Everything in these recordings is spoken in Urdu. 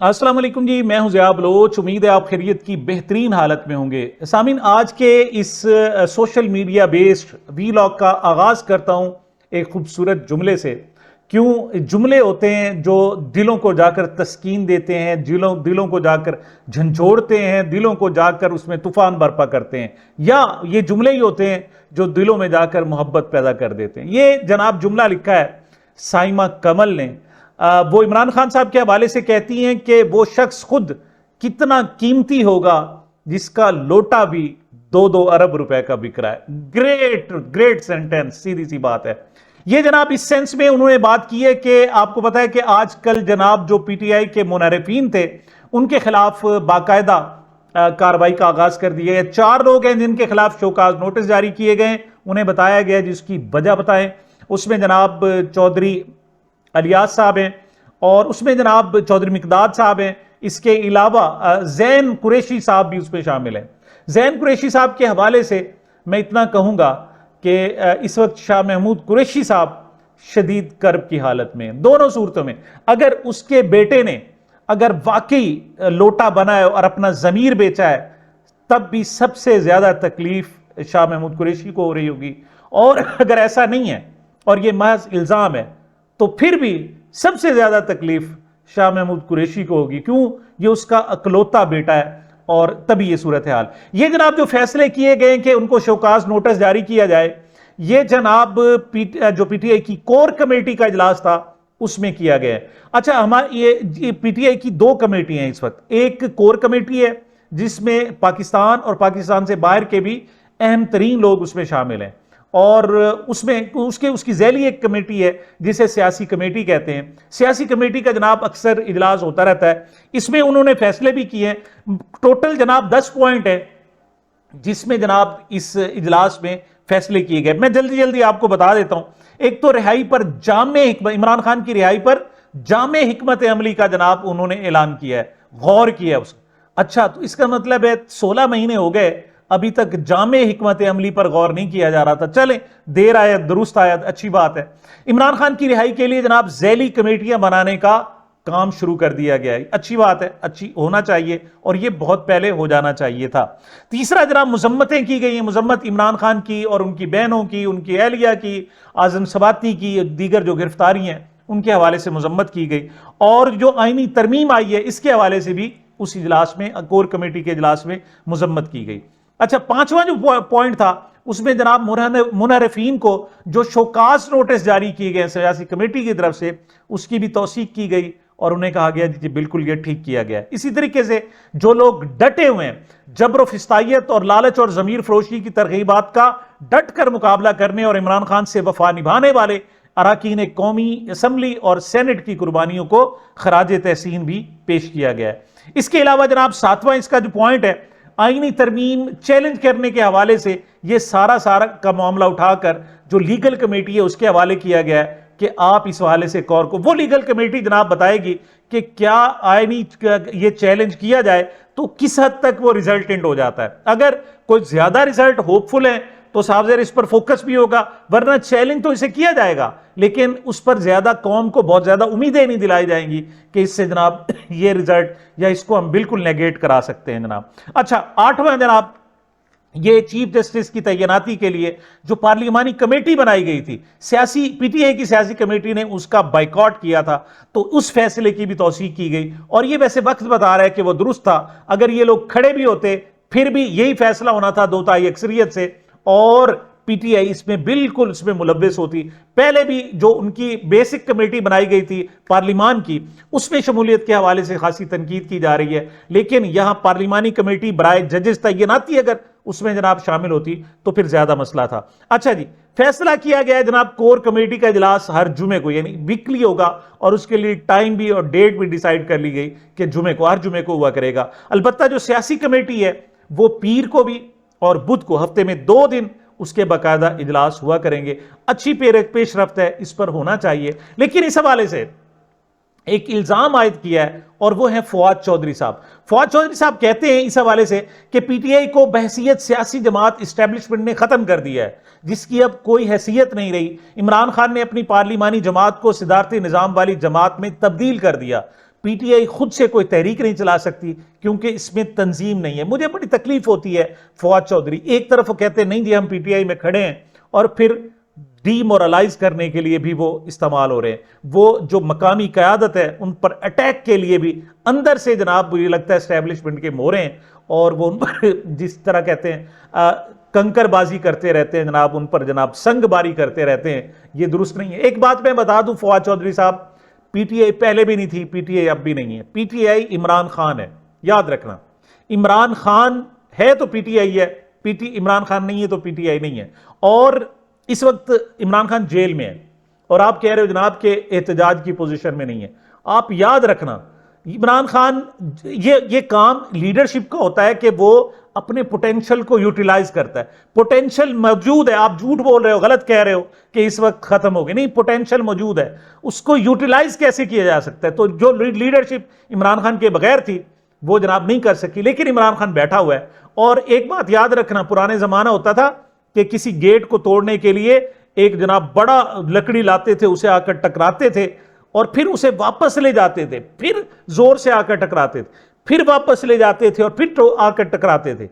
السلام علیکم جی، میں ہوں ضیاء بلوچ۔ امید ہے آپ خیریت کی بہترین حالت میں ہوں گے۔ سامعین، آج کے اس social media based we log کا آغاز کرتا ہوں ایک خوبصورت جملے سے۔ کیوں جملے ہوتے ہیں جو دلوں کو جا کر تسکین دیتے ہیں، دلوں کو جا کر جھنجھوڑتے ہیں، دلوں کو جا کر اس میں طوفان برپا کرتے ہیں، یا یہ جملے ہی ہوتے ہیں جو دلوں میں جا کر محبت پیدا کر دیتے ہیں۔ یہ جناب جملہ لکھا ہے سائمہ کمل نے۔ وہ عمران خان صاحب کے حوالے سے کہتی ہیں کہ وہ شخص خود کتنا قیمتی ہوگا جس کا لوٹا بھی 2 ارب روپے کا بک رہا ہے۔ گریٹ سینٹنس، سیدھی سی بات ہے یہ جناب۔ اس سینس میں انہوں نے بات کی ہے کہ آپ کو پتا ہے کہ آج کل جناب جو پی ٹی آئی کے منحرفین تھے ان کے خلاف باقاعدہ کارروائی کا آغاز کر دیا ہے۔ 4 لوگ ہیں جن کے خلاف شوکاز نوٹس جاری کیے گئے، انہیں بتایا گیا جس کی وجہ بتائیں۔ اس میں جناب چودھری الیاس صاحب ہیں، اور اس میں جناب چودھری مقداد صاحب ہیں۔ اس کے علاوہ زین قریشی صاحب بھی اس میں شامل ہیں۔ زین قریشی صاحب کے حوالے سے میں اتنا کہوں گا کہ اس وقت شاہ محمود قریشی صاحب شدید کرب کی حالت میں ہیں، دونوں صورتوں میں۔ اگر اس کے بیٹے نے اگر واقعی لوٹا بنا ہے اور اپنا ضمیر بیچا ہے، تب بھی سب سے زیادہ تکلیف شاہ محمود قریشی کو ہو رہی ہوگی، اور اگر ایسا نہیں ہے اور یہ محض الزام ہے تو پھر بھی سب سے زیادہ تکلیف شاہ محمود قریشی کو ہوگی۔ کیوں؟ یہ اس کا اکلوتا بیٹا ہے، اور تبھی یہ صورتحال۔ یہ جناب جو فیصلے کیے گئے کہ ان کو شوکاز نوٹس جاری کیا جائے، یہ جناب جو پی ٹی آئی کی کور کمیٹی کا اجلاس تھا اس میں کیا گیا ہے۔ اچھا، ہماری یہ پی ٹی آئی کی 2 کمیٹی ہیں اس وقت۔ ایک کور کمیٹی ہے جس میں پاکستان اور پاکستان سے باہر کے بھی اہم ترین لوگ اس میں شامل ہیں، اور اس میں اس کی ذیلی ایک کمیٹی ہے جسے سیاسی کمیٹی کہتے ہیں۔ سیاسی کمیٹی کا جناب اکثر اجلاس ہوتا رہتا ہے، اس میں انہوں نے فیصلے بھی کیے ہیں۔ ٹوٹل جناب 10 پوائنٹ ہے جس میں جناب اس اجلاس میں فیصلے کیے گئے۔ میں جلدی آپ کو بتا دیتا ہوں۔ ایک تو رہائی پر عمران خان کی رہائی پر جامع حکمت عملی کا جناب انہوں نے اعلان کیا ہے، غور کیا ہے اس۔ اچھا، تو اس کا مطلب ہے 16 مہینے ہو گئے ابھی تک جامع حکمت عملی پر غور نہیں کیا جا رہا تھا۔ چلیں، دیر آیت درست آیت، اچھی بات ہے۔ عمران خان کی رہائی کے لیے جناب ذیلی کمیٹیاں بنانے کا کام شروع کر دیا گیا ہے، اچھی بات ہے، اچھی ہونا چاہیے، اور یہ بہت پہلے ہو جانا چاہیے تھا۔ تیسرا جناب مذمتیں کی گئی ہیں، مذمت عمران خان کی اور ان کی بہنوں کی، ان کی اہلیہ کی، اعظم سباتی کی، دیگر جو گرفتاری ہیں ان کے حوالے سے مذمت کی گئی، اور جو آئینی ترمیم آئی ہے اس کے حوالے سے بھی اس اجلاس میں، کور کمیٹی کے اجلاس میں مذمت کی گئی۔ اچھا، 5واں جو پوائنٹ تھا اس میں جناب منحرفین کو جو شوکاز نوٹس جاری کیے گئے سیاسی کمیٹی کی طرف سے، اس کی بھی توثیق کی گئی، اور انہیں کہا گیا جی بالکل یہ ٹھیک کیا گیا ہے۔ اسی طریقے سے جو لوگ ڈٹے ہوئے ہیں جبر و فستائیت اور لالچ اور ضمیر فروشی کی ترغیبات کا ڈٹ کر مقابلہ کرنے اور عمران خان سے وفا نبھانے والے اراکین قومی اسمبلی اور سینٹ کی قربانیوں کو خراج تحسین بھی پیش کیا گیا ہے۔ اس کے علاوہ جناب 7واں اس کا جو پوائنٹ ہے، آئینی ترمیم چیلنج کرنے کے حوالے سے، یہ سارا کا معاملہ اٹھا کر جو لیگل کمیٹی ہے اس کے حوالے کیا گیا ہے کہ آپ اس حوالے سے کور کو، وہ لیگل کمیٹی جناب بتائے گی کہ کیا آئینی یہ چیلنج کیا جائے تو کس حد تک وہ ریزلٹنٹ ہو جاتا ہے۔ اگر کوئی زیادہ ریزلٹ ہوپ فل ہے تو صاحب اس پر فوکس بھی ہوگا، ورنہ چیلنج تو اسے کیا جائے گا لیکن اس پر زیادہ قوم کو بہت زیادہ امیدیں نہیں دلائی جائیں گی کہ اس سے جناب یہ ریزلٹ، یا اس کو ہم بالکل نیگیٹ کرا سکتے ہیں جناب۔ اچھا، 8واں جناب، یہ چیف جسٹس کی تعیناتی کے لیے جو پارلیمانی کمیٹی بنائی گئی تھی، پی ٹی آئی کی سیاسی کمیٹی نے اس کا بائیکاٹ کیا تھا، تو اس فیصلے کی بھی توثیق کی گئی، اور یہ ویسے وقت بتا رہا ہے کہ وہ درست تھا۔ اگر یہ لوگ کھڑے بھی ہوتے پھر بھی یہی فیصلہ ہونا تھا 2/3 اکثریت سے، اور پی ٹی آئی اس میں بالکل اس میں ملوث ہوتی۔ پہلے بھی جو ان کی بیسک کمیٹی بنائی گئی تھی پارلیمان کی، اس میں شمولیت کے حوالے سے خاصی تنقید کی جا رہی ہے، لیکن یہاں پارلیمانی کمیٹی برائے ججز تعیناتی اگر اس میں جناب شامل ہوتی تو پھر زیادہ مسئلہ تھا۔ اچھا جی، فیصلہ کیا گیا ہے جناب کور کمیٹی کا اجلاس ہر جمعے کو، یعنی ویکلی ہوگا، اور اس کے لیے ٹائم بھی اور ڈیٹ بھی ڈیسائیڈ کر لی گئی کہ ہر جمعے کو ہوا کرے گا۔ البتہ جو سیاسی کمیٹی ہے وہ پیر کو بھی اور بدھ کو، ہفتے میں 2 دن اس کے باقاعدہ اجلاس ہوا کریں گے۔ اچھی پیش رفت ہے، اس پر ہونا چاہیے، لیکن اس حوالے سے ایک الزام عائد کیا ہے، اور وہ ہے فواد چودھری صاحب۔ فواد چودھری صاحب کہتے ہیں اس حوالے سے کہ پی ٹی آئی کو بحیثیت سیاسی جماعت اسٹیبلشمنٹ نے ختم کر دیا ہے، جس کی اب کوئی حیثیت نہیں رہی۔ عمران خان نے اپنی پارلیمانی جماعت کو صدارتی نظام والی جماعت میں تبدیل کر دیا۔ پی ٹی آئی خود سے کوئی تحریک نہیں چلا سکتی کیونکہ اس میں تنظیم نہیں ہے. مجھے بڑی تکلیف ہوتی ہے فواد چودھری، ایک طرف وہ کہتے ہیں نہیں جی ہم پی ٹی آئی میں کھڑے ہیں، اور پھر ڈی مورلائز کرنے کے لیے بھی وہ استعمال ہو رہے ہیں. وہ جو مقامی قیادت ہے ان پر اٹیک کے لیے بھی اندر سے جناب مجھے لگتا ہے اسٹیبلشمنٹ کے مورے ہیں، اور وہ ان پر جس طرح کہتے ہیں کنکر بازی کرتے رہتے ہیں جناب، ان پر جناب سنگ باری کرتے رہتے ہیں. یہ درست نہیں ہے. ایک بات میں بتا دوں فواد چودھری صاحب، پی ٹی آئی پہلے بھی نہیں تھی، پی ٹی آئی اب بھی نہیں ہے. P T I Imran Khan ہے، یاد رکھنا. عمران خان ہے تو پی ٹی آئی ہے، عمران خان نہیں ہے تو پی ٹی آئی نہیں ہے. اور اس وقت عمران خان جیل میں ہے، اور آپ کہہ رہے ہو جناب کہ احتجاج کی پوزیشن میں نہیں ہے. آپ یاد رکھنا عمران خان یہ کام لیڈرشپ کا ہوتا ہے کہ وہ اپنے پوٹینشل کو یوٹیلائز کرتا ہے. پوٹینشل موجود ہے، آپ جھوٹ بول رہے ہو، غلط کہہ رہے ہو کہ اس وقت ختم ہو گئے، نہیں، پوٹینشل موجود ہے. اس کو یوٹیلائز کیسے کیا جا سکتا ہے؟ تو جو لیڈرشپ عمران خان کے بغیر تھی وہ جناب نہیں کر سکی، لیکن عمران خان بیٹھا ہوا ہے. اور ایک بات یاد رکھنا، پرانے زمانہ ہوتا تھا کہ کسی گیٹ کو توڑنے کے لیے ایک جناب بڑا لکڑی لاتے تھے، اسے آ کر ٹکراتے تھے اور پھر اسے واپس لے جاتے تھے، پھر زور سے آ کر ٹکراتے تھے، پھر واپس لے جاتے تھے اور پھر آ کر ٹکراتے تھے.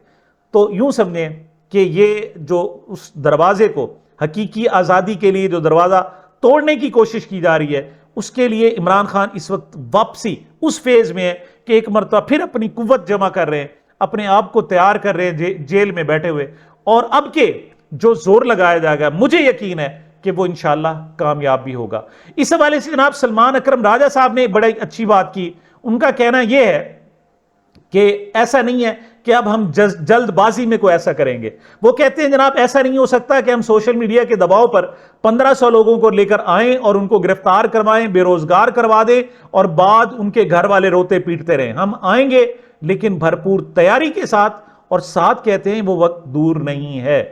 تو یوں سمجھیں کہ یہ جو اس دروازے کو حقیقی آزادی کے لیے جو دروازہ توڑنے کی کوشش کی جا رہی ہے، اس کے لیے عمران خان اس وقت واپسی اس فیز میں ہے کہ ایک مرتبہ پھر اپنی قوت جمع کر رہے ہیں، اپنے آپ کو تیار کر رہے ہیں جیل میں بیٹھے ہوئے. اور اب کے جو زور لگایا جائے گا مجھے یقین ہے کہ وہ انشاءاللہ کامیاب بھی ہوگا. اس حوالے سے جناب سلمان اکرم راجہ صاحب نے بڑی اچھی بات کی. ان کا کہنا یہ ہے کہ ایسا نہیں ہے کہ اب ہم جلد بازی میں کوئی ایسا کریں گے. وہ کہتے ہیں جناب ایسا نہیں ہو سکتا کہ ہم سوشل میڈیا کے دباؤ پر 1500 لوگوں کو لے کر آئیں اور ان کو گرفتار کروائیں، بے روزگار کروا دیں اور بعد ان کے گھر والے روتے پیٹتے رہیں. ہم آئیں گے لیکن بھرپور تیاری کے ساتھ، اور ساتھ کہتے ہیں وہ وقت دور نہیں ہے.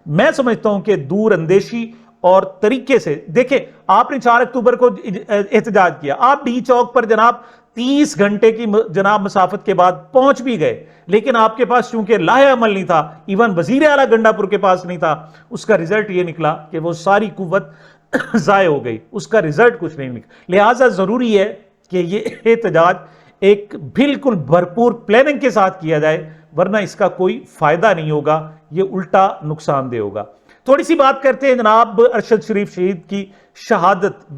میں سمجھتا ہوں کہ دور اندیشی اور طریقے سے دیکھیں، آپ نے 4 اکتوبر کو احتجاج کیا، آپ ڈی چوک پر جناب 30 گھنٹے کی جناب مسافت کے بعد پہنچ بھی گئے، لیکن آپ کے پاس چونکہ لاہ عمل نہیں تھا، ایون وزیر اعلیٰ گنڈا پور کے پاس نہیں تھا. اس کا رزلٹ یہ نکلا کہ وہ ساری قوت ضائع ہو گئی، اس کا رزلٹ کچھ نہیں نکلا. لہٰذا ضروری ہے کہ یہ احتجاج ایک بالکل بھرپور پلاننگ کے ساتھ کیا جائے، ورنہ اس کا کوئی فائدہ نہیں ہوگا، یہ الٹا نقصان دہ ہوگا. تھوڑی سی بات کرتے ہیں جناب ارشد شریف شہید کی شہادت،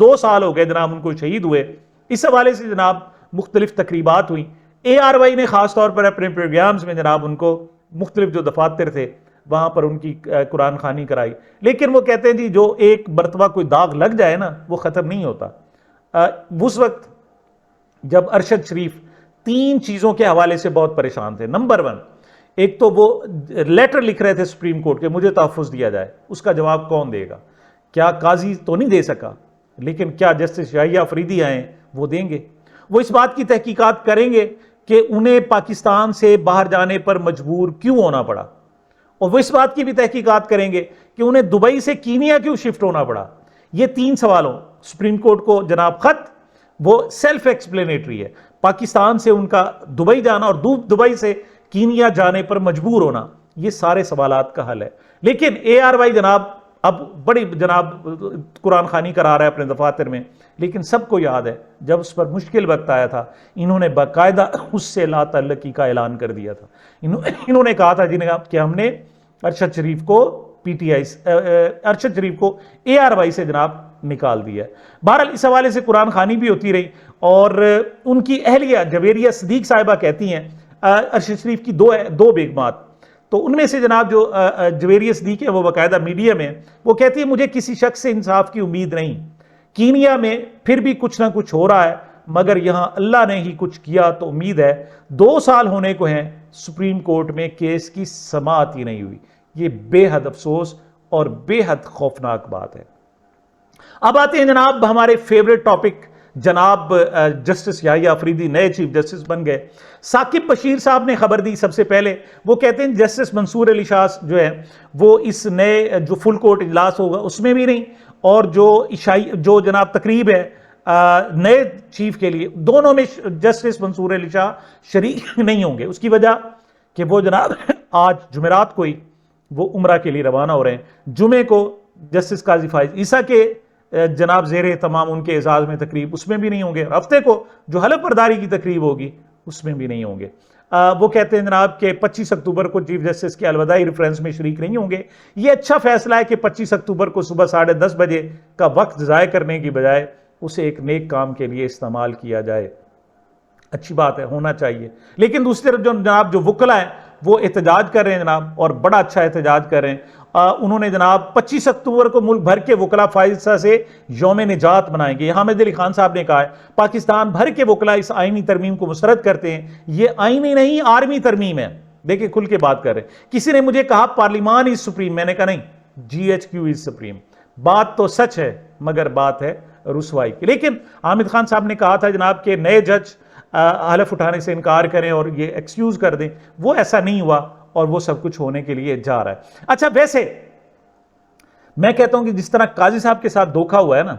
2 سال ہو گئے جناب ان کو شہید ہوئے. اس حوالے سے جناب مختلف تقریبات ہوئی. اے آر وائی نے خاص طور پر اپنے پروگرامز میں جناب ان کو مختلف جو دفاتر تھے وہاں پر ان کی قرآن خوانی کرائی. لیکن وہ کہتے ہیں جی جو ایک مرتبہ کوئی داغ لگ جائے نا وہ ختم نہیں ہوتا. اس وقت جب ارشد شریف 3 چیزوں کے حوالے سے بہت پریشان تھے. نمبر 1، ایک تو وہ لیٹر لکھ رہے تھے سپریم کورٹ کے مجھے تحفظ دیا جائے، اس کا جواب کون دے گا؟ کیا قاضی تو نہیں دے سکا، لیکن کیا جسٹس یحییٰ افریدی آئے وہ دیں گے. وہ اس بات کی تحقیقات کریں گے کہ انہیں پاکستان سے باہر جانے پر مجبور کیوں ہونا پڑا، اور وہ اس بات کی بھی تحقیقات کریں گے کہ انہیں دبئی سے کینیا کیوں شفٹ ہونا پڑا. یہ 3 سوالوں سپریم کورٹ کو جناب خط وہ سیلف ایکسپلینیٹری ہے. پاکستان سے ان کا دبئی جانا اور دبئی سے کینیا جانے پر مجبور ہونا، یہ سارے سوالات کا حل ہے. لیکن اے آر وائی جناب اب بڑی جناب قرآن خوانی کرا رہا ہے اپنے دفاتر میں، لیکن سب کو یاد ہے جب اس پر مشکل وقت آیا تھا انہوں نے باقاعدہ اس سے لا تعلقی کا اعلان کر دیا تھا. انہوں نے کہا تھا کہ ہم نے ارشد شریف کو ارشد شریف کو اے آر وائی سے جناب نکال دیا ہے. بہرحال اس حوالے سے قرآن خوانی بھی ہوتی رہی، اور ان کی اہلیہ جویریہ صدیق صاحبہ کہتی ہیں ارشد شریف کی 2 بیگمات، تو ان میں سے جناب جو جویریہ صدیق ہے وہ باقاعدہ میڈیا میں وہ کہتی ہے مجھے کسی شخص سے انصاف کی امید نہیں، کینیا میں پھر بھی کچھ نہ کچھ ہو رہا ہے، مگر یہاں اللہ نے ہی کچھ کیا تو امید ہے. 2 سال ہونے کو ہیں سپریم کورٹ میں کیس کی سماعت ہی نہیں ہوئی. یہ بے حد افسوس اور بے حد خوفناک بات ہے. اب آتے ہیں جناب ہمارے فیوریٹ ٹاپک، جناب جسٹس یحییٰ افریدی نئے چیف جسٹس بن گئے. ثاقب بشیر صاحب نے خبر دی سب سے پہلے، وہ کہتے ہیں جسٹس منصور علی شاہ جو ہے وہ اس نئے جو فل کورٹ اجلاس ہوگا اس میں بھی نہیں، اور جو جناب تقریب ہے نئے چیف کے لیے دونوں میں جسٹس منصور علی شاہ شریک نہیں ہوں گے. اس کی وجہ کہ وہ جناب آج جمعرات کو ہی وہ عمرہ کے لیے روانہ ہو رہے ہیں. جمعے کو جسٹس قاضی فائز عیسیٰ کے جناب زیر اہتمام ان کے اعزاز میں تقریب، اس میں بھی نہیں ہوں گے. ہفتے کو جو حلف برداری کی تقریب ہوگی اس میں بھی نہیں ہوں گے. وہ کہتے ہیں جناب کہ 25 اکتوبر کو چیف جسٹس کے الوداعی ریفرنس میں شریک نہیں ہوں گے. یہ اچھا فیصلہ ہے کہ 25 اکتوبر کو صبح 10:30 بجے کا وقت ضائع کرنے کی بجائے اسے ایک نیک کام کے لیے استعمال کیا جائے. اچھی بات ہے، ہونا چاہیے. لیکن دوسری طرف جناب جو وکلا ہیں وہ احتجاج کر رہے ہیں جناب، اور بڑا اچھا احتجاج کر رہے ہیں. انہوں نے جناب 25 اکتوبر کو ملک بھر کے وکلا فائزہ سے یوم نجات منائیں گے. حامد علی خان صاحب نے کہا ہے پاکستان بھر کے وکلا اس آئینی ترمیم کو مسترد کرتے ہیں. یہ آئینی نہیں، آرمی ترمیم ہے. دیکھیں کھل کے بات کر رہے ہیں. کسی نے مجھے کہا پارلیمان از سپریم، میں نے کہا نہیں، GHQ از سپریم. بات تو سچ ہے مگر بات ہے رسوائی کی. لیکن حامد خان صاحب نے کہا تھا جناب کہ نئے جج حلف اٹھانے سے انکار کریں اور یہ ایکسکیوز کر دیں. وہ ایسا نہیں ہوا اور وہ سب کچھ ہونے کے لیے جا رہا ہے. اچھا ویسے میں کہتا ہوں کہ جس طرح قاضی صاحب کے ساتھ دھوکا ہوا ہے نا،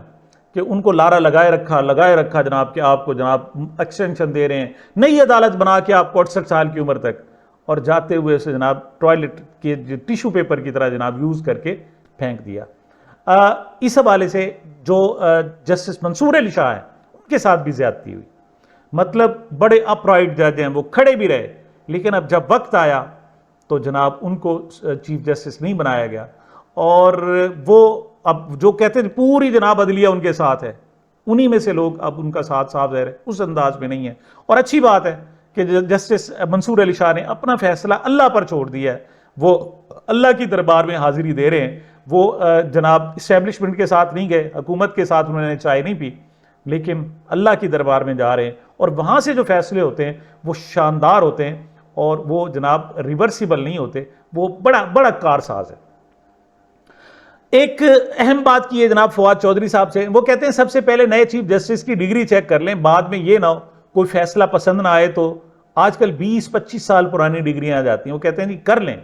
کہ ان کو لارا لگائے رکھا جناب کہ آپ کو جناب ایکسٹینشن دے رہے ہیں، نئی عدالت بنا کے آپ کو 68 سال کی عمر تک، اور جاتے ہوئے اسے جناب ٹوائلٹ کے ٹیشو پیپر کی طرح جناب یوز کر کے پھینک دیا. اس حوالے سے جو جسٹس منصور علی شاہ ہیں ان کے ساتھ بھی زیادتی ہوئی. مطلب بڑے اپ رائٹ جج ہیں، وہ کھڑے بھی رہے، لیکن اب جب وقت آیا تو جناب ان کو چیف جسٹس نہیں بنایا گیا. اور وہ اب جو کہتے ہیں پوری جناب عدلیہ ان کے ساتھ ہے، انہی میں سے لوگ اب ان کا ساتھ صاف ظاہر ہے اس انداز میں نہیں ہے. اور اچھی بات ہے کہ جسٹس منصور علی شاہ نے اپنا فیصلہ اللہ پر چھوڑ دیا ہے. وہ اللہ کی دربار میں حاضری دے رہے ہیں. وہ جناب اسٹیبلشمنٹ کے ساتھ نہیں گئے، حکومت کے ساتھ انہوں نے چائے نہیں پی، لیکن اللہ کی دربار میں جا رہے ہیں. اور وہاں سے جو فیصلے ہوتے ہیں وہ شاندار ہوتے ہیں اور وہ جناب ریورسیبل نہیں ہوتے. وہ بڑا کارساز ہے. ایک اہم بات کی ہے جناب فواد چودھری صاحب سے. وہ کہتے ہیں سب سے پہلے نئے چیف جسٹس کی ڈگری چیک کر لیں، بعد میں یہ نہ ہو کوئی فیصلہ پسند نہ آئے تو آج کل 20-25 سال پرانی ڈگریاں آ جاتی ہیں. وہ کہتے ہیں جی کر لیں.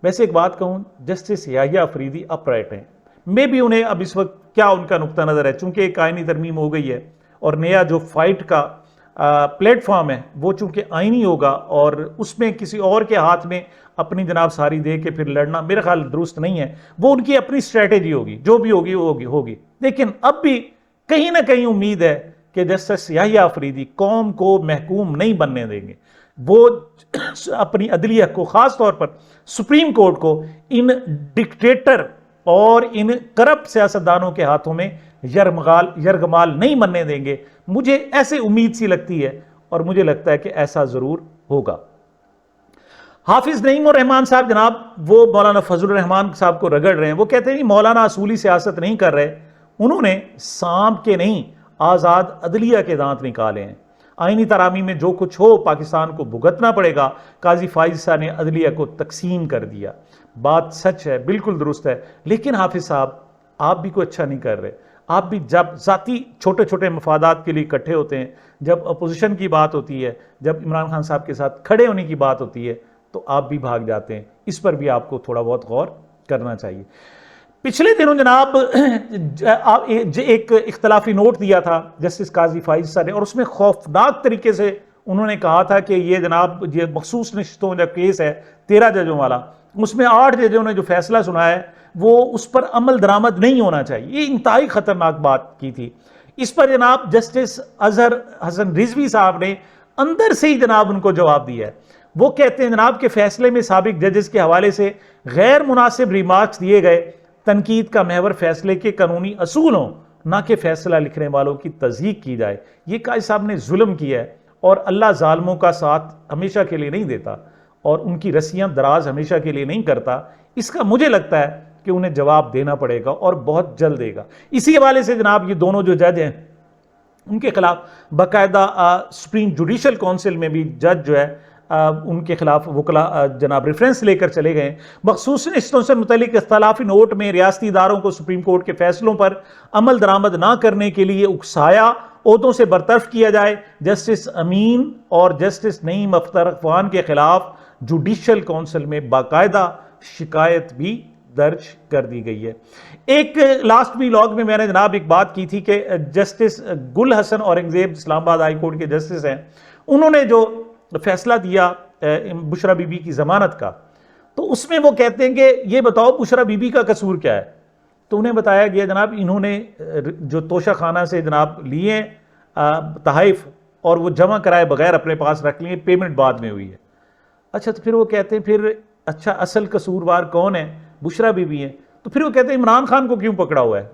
ویسے ایک بات کہوں، جسٹس یحییٰ افریدی اپ رائٹ ہیں. میں بھی انہیں اب اس وقت کیا ان کا نقطہ نظر ہے، چونکہ ایک آئینی ترمیم ہو گئی ہے اور نیا جو فائٹ کا پلیٹ فارم ہے وہ چونکہ آئینی ہوگا، اور اس میں کسی اور کے ہاتھ میں اپنی جناب ساری دے کے پھر لڑنا میرا خیال درست نہیں ہے. وہ ان کی اپنی اسٹریٹجی ہوگی، جو بھی ہوگی ہوگی. لیکن اب بھی کہیں نہ کہیں امید ہے کہ جسٹس یحییٰ افریدی قوم کو محکوم نہیں بننے دیں گے. وہ اپنی عدلیہ کو، خاص طور پر سپریم کورٹ کو، ان ڈکٹیٹر اور ان کرپٹ سیاستدانوں کے ہاتھوں میں یرغمال نہیں بننے دیں گے. مجھے ایسے امید سی لگتی ہے اور مجھے لگتا ہے کہ ایسا ضرور ہوگا. حافظ نعیم الرحمان صاحب جناب وہ مولانا فضل الرحمان صاحب کو رگڑ رہے ہیں. وہ کہتے ہیں مولانا اصولی سیاست نہیں کر رہے، انہوں نے سانپ کے نہیں آزاد عدلیہ کے دانت نکالے ہیں. آئینی ترامی میں جو کچھ ہو پاکستان کو بھگتنا پڑے گا. قاضی فائزہ نے عدلیہ کو تقسیم کر دیا. بات سچ ہے، بالکل درست ہے. لیکن حافظ صاحب آپ بھی کوئی اچھا نہیں کر رہے. آپ بھی جب ذاتی چھوٹے چھوٹے مفادات کے لیے اکٹھے ہوتے ہیں، جب اپوزیشن کی بات ہوتی ہے، جب عمران خان صاحب کے ساتھ کھڑے ہونے کی بات ہوتی ہے تو آپ بھی بھاگ جاتے ہیں. اس پر بھی آپ کو تھوڑا بہت غور کرنا چاہیے. پچھلے دنوں جناب ایک اختلافی نوٹ دیا تھا جسٹس قاضی فائز صاحب نے، اور اس میں خوفناک طریقے سے انہوں نے کہا تھا کہ یہ جناب یہ مخصوص نشستوں کا کیس ہے 13 ججوں والا، اس میں 8 ججوں نے جو فیصلہ سنایا ہے وہ اس پر عمل درآمد نہیں ہونا چاہیے. یہ انتہائی خطرناک بات کی تھی. اس پر جناب جسٹس اظہر حسن رضوی صاحب نے اندر سے ہی جناب ان کو جواب دیا ہے. وہ کہتے ہیں جناب کہ فیصلے میں سابق ججز کے حوالے سے غیر مناسب ریمارکس دیے گئے. تنقید کا محور فیصلے کے قانونی اصول ہوں، نہ کہ فیصلہ لکھنے والوں کی تضحیق کی جائے. یہ قاضی صاحب نے ظلم کیا ہے اور اللہ ظالموں کا ساتھ ہمیشہ کے لیے نہیں دیتا اور ان کی رسیاں دراز ہمیشہ کے لیے نہیں کرتا. اس کا مجھے لگتا ہے کہ انہیں جواب دینا پڑے گا اور بہت جلد دے گا. اسی حوالے سے جناب یہ دونوں جو جج ہیں ان کے خلاف باقاعدہ سپریم جوڈیشل کونسل میں بھی جج جو ہے ان کے خلاف وکلا جناب ریفرنس لے کر چلے گئے. مخصوص نشستوں سے متعلق اختلافی نوٹ میں ریاستی اداروں کو سپریم کورٹ کے فیصلوں پر عمل درآمد نہ کرنے کے لیے اکسایا، عہدوں سے برطرف کیا جائے. جسٹس امین اور جسٹس نعیم اختر اخوان کے خلاف جوڈیشل کونسل میں باقاعدہ شکایت بھی درج کر دی گئی ہے. ایک لاسٹ ویلاگ میں نے جناب ایک بات کی تھی کہ جسٹس گل حسن اورنگزیب اسلام آباد ہائی کورٹ کے جسٹس ہیں، انہوں نے جو فیصلہ دیا بشرا بی بی کی ضمانت کا، تو اس میں وہ کہتے ہیں کہ یہ بتاؤ بشرا بی بی کا قصور کیا ہے؟ تو انہیں بتایا گیا جناب انہوں نے جو توشہ خانہ سے جناب لیے تحائف اور وہ جمع کرائے بغیر اپنے پاس رکھ لیے، پیمنٹ بعد میں ہوئی ہے۔ اچھا تو پھر وہ کہتے ہیں پھر اچھا اصل قصوروار کون ہے؟ بشرا بی بی ہے۔ تو پھر وہ کہتے ہیں عمران خان کو کیوں پکڑا ہوا ہے؟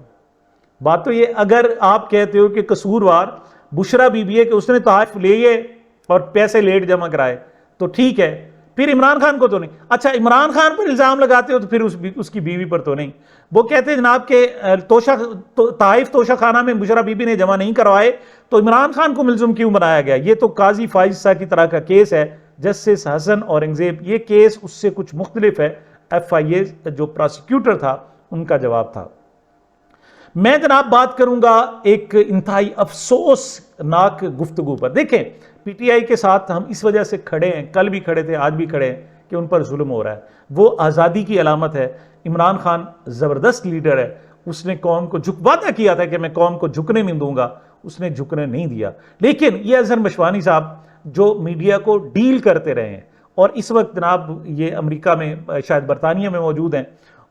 بات تو یہ، اگر آپ کہتے ہو کہ قصوروار بشرا بی بی ہے کہ اس نے تحائف لیے اور پیسے لیٹ جمع کرائے تو ٹھیک ہے، پھر عمران خان کو تو نہیں۔ اچھا عمران خان پر الزام لگاتے ہو تو پھر اس کی بیوی پر تو نہیں۔ وہ کہتے ہیں جناب کہ تحائف توشہ خانہ میں بشرا بی بی نے جمع نہیں کروائے تو عمران خان کو ملزم کیوں بنایا گیا؟ یہ تو قاضی فائز صاحب کی طرح کا کیس ہے، جسٹس حسن اورنگزیب۔ یہ کیس اس سے کچھ مختلف ہے۔ ایف آئی اے جو پراسیکیوٹر تھا ان کا جواب تھا۔ میں جناب بات کروں گا ایک انتہائی افسوسناک گفتگو پر۔ دیکھیں پی ٹی آئی کے ساتھ ہم اس وجہ سے کھڑے ہیں، کل بھی کھڑے تھے آج بھی کھڑے ہیں کہ ان پر ظلم ہو رہا ہے۔ وہ آزادی کی علامت ہے۔ عمران خان زبردست لیڈر ہے، اس نے قوم کو وعدہ کیا تھا کہ میں قوم کو جھکنے نہیں دوں گا، اس نے جھکنے نہیں دیا۔ لیکن یہ اظہر مشوانی صاحب جو میڈیا کو ڈیل کرتے رہے ہیں اور اس وقت جناب یہ امریکہ میں شاید برطانیہ میں موجود ہیں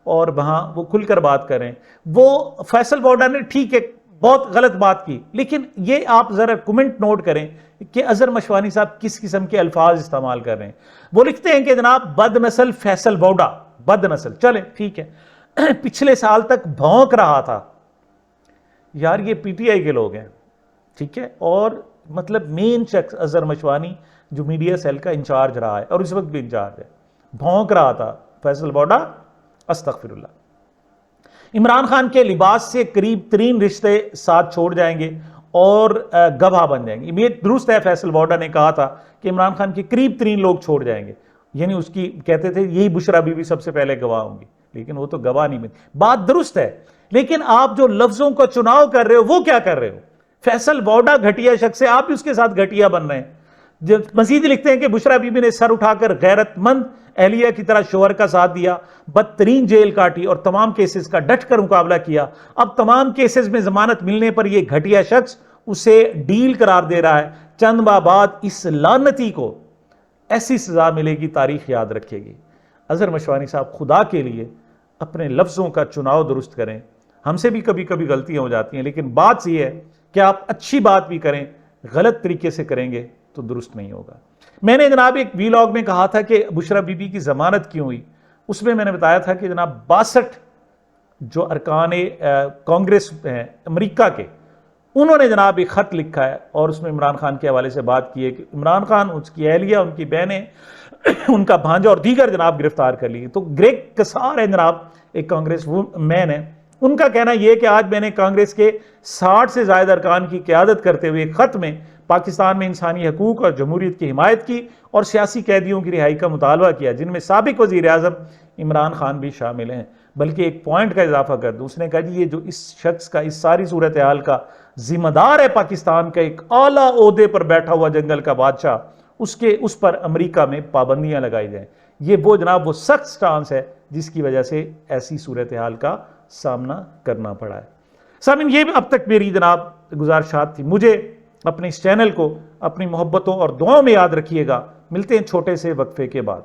اور وہاں وہ کھل کر بات کریں، وہ فیصل بوڈا نے ٹھیک ہے بہت غلط بات کی، لیکن یہ آپ ذرا کمنٹ نوٹ کریں کہ اظہر مشوانی صاحب کس قسم کے الفاظ استعمال کر رہے ہیں۔ وہ لکھتے ہیں کہ جناب بد نسل فیصل بوڈا، بد نسل، چلے ٹھیک ہے، پچھلے سال تک بھونک رہا تھا۔ یار یہ پی ٹی آئی کے لوگ ہیں، ٹھیک ہے، اور مطلب مین شخص اظہر مشوانی جو میڈیا سیل کا انچارج رہا ہے اور اس وقت بھی انچارج ہے، بھونک رہا تھا فیصل بوڈا، استغفر اللہ۔ عمران خان کے لباس سے قریب ترین رشتے ساتھ چھوڑ جائیں گے اور گواہ بن جائیں گے۔ یہ درست ہے، فیصل بوڈا نے کہا تھا کہ عمران خان کے قریب ترین لوگ چھوڑ جائیں گے، یعنی اس کی کہتے تھے یہی بشرا بی بی سب سے پہلے گواہ ہوں گی، لیکن وہ تو گواہ نہیں ملتی۔ بات درست ہے، لیکن آپ جو لفظوں کا چناؤ کر رہے ہو وہ کیا کر رہے ہو؟ فیصل بوڈا گھٹیا شخص ہے، آپ بھی اس کے ساتھ گھٹیا بن رہے ہیں۔ مزید لکھتے ہیں کہ بشرا بی بی نے سر اٹھا کر غیرت مند اہلیہ کی طرح شوہر کا ساتھ دیا، بدترین جیل کاٹی اور تمام کیسز کا ڈٹ کر مقابلہ کیا۔ اب تمام کیسز میں ضمانت ملنے پر یہ گھٹیا شخص اسے ڈیل قرار دے رہا ہے۔ چند ماہ بعد اس لعنتی کو ایسی سزا ملے گی، تاریخ یاد رکھے گی۔ اظہر مشوانی صاحب خدا کے لیے اپنے لفظوں کا چناؤ درست کریں۔ ہم سے بھی کبھی کبھی غلطیاں ہو جاتی ہیں، لیکن بات یہ ہے کہ آپ اچھی بات بھی کریں، غلط طریقے سے کریں گے تو درست نہیں ہوگا۔ میں نے جناب ایک ویلاگ میں کہا تھا کہ بشرا بی بی کی ضمانت کیوں ہوئی، اس میں نے بتایا تھا کہ جناب 62 جو ارکان کانگریس ہیں امریکہ کے، انہوں نے جناب ایک خط لکھا ہے اور اس میں عمران خان کے حوالے سے بات کی ہے کہ عمران خان، اس کی اہلیہ، ان کی بہنیں، ان کا بھانجا اور دیگر جناب گرفتار کر لی۔ تو گریگ کسار ہے جناب، ایک کانگریس مین ہے، ان کا کہنا یہ کہ آج میں نے کانگریس کے 60 سے زائد ارکان کی قیادت کرتے ہوئے ایک خط میں پاکستان میں انسانی حقوق اور جمہوریت کی حمایت کی اور سیاسی قیدیوں کی رہائی کا مطالبہ کیا، جن میں سابق وزیر اعظم عمران خان بھی شامل ہیں۔ بلکہ ایک پوائنٹ کا اضافہ کر دوں، اس نے کہا جی یہ جو اس شخص کا اس ساری صورتحال کا ذمہ دار ہے پاکستان کا ایک اعلیٰ عہدے پر بیٹھا ہوا جنگل کا بادشاہ، اس پر امریکہ میں پابندیاں لگائی جائیں۔ یہ وہ جناب وہ سخت سٹانس ہے جس کی وجہ سے ایسی صورتحال کا سامنا کرنا پڑا ہے۔ سامعین، یہ اب تک میری جناب گزارشات تھی۔ مجھے اپنے اس چینل کو اپنی محبتوں اور دعاؤں میں یاد رکھیے گا۔ ملتے ہیں چھوٹے سے وقفے کے بعد۔